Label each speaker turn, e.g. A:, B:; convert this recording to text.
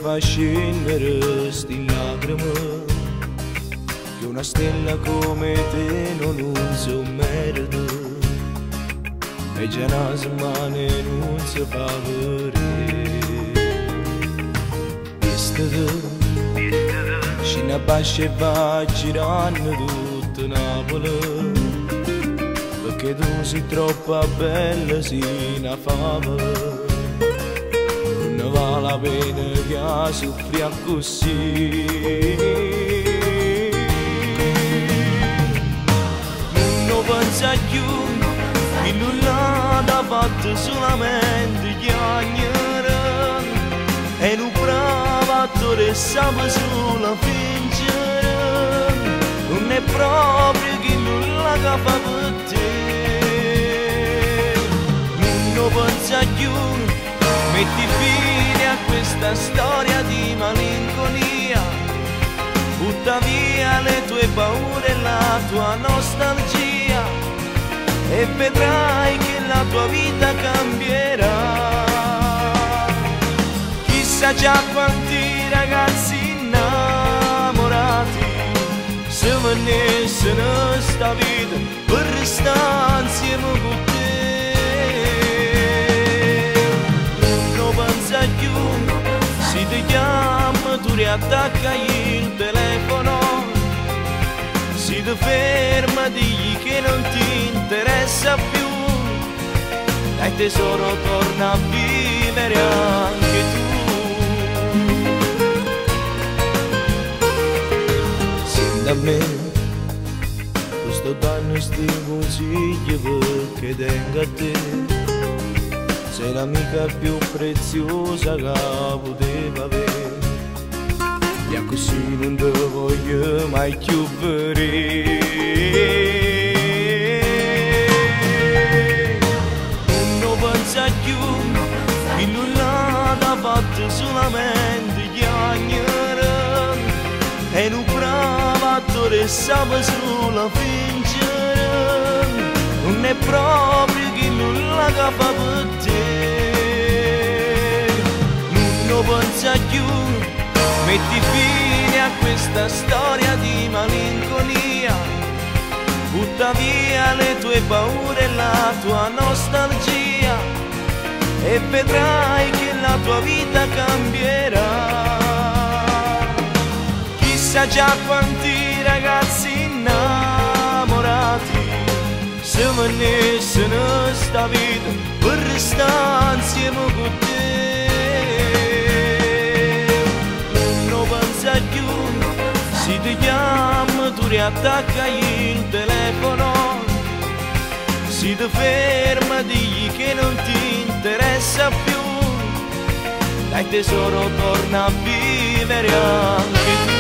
A: fa scendere sti lacrime, che una stella come te non si merita, e già una settimana non si fa vedere. Scina a bascia e va girando tutta Napoli, perché tu sei troppo bella, sei una fava. Non vale la pena che soffri così. Non pensa più che nulla t'ha fatto solamente chiacchiere, e non prova attore sapeva solo fingere. Non è proprio che nulla che fa per te. Non pensa più, metti fine a questa storia di malinconia, butta via le tue paure e la tua nostalgia, e vedrai che la tua vita cambierà. Chissà già quanti ragazzi innamorati se venissero sta vita per restare insieme con te. Più, si ti chiama tu riattacca il telefono, si ti ferma digli che non ti interessa più, dai tesoro torna a vivere anche tu. Senti a me, questo danno sti consigli perché tengo a te. Sei l'amica più preziosa che poteva avere, e così non ti voglio mai più vedere. Non pensa più che nulla t'ha fatto solamente chiacchiere, e non prova attore sapeva solo fingere. Non è proprio che nulla che fa per te. Non pensa più, metti fine a questa storia di malinconia, butta via le tue paure e la tua nostalgia, e vedrai che la tua vita cambierà. Chissà già quanti ragazzi innamorati se venissero sta vita per restare insieme con te. Non pensa più, si ti chiama tu riattacca il telefono, si ti ferma digli che non ti interessa più, dai tesoro torna a vivere anche tu.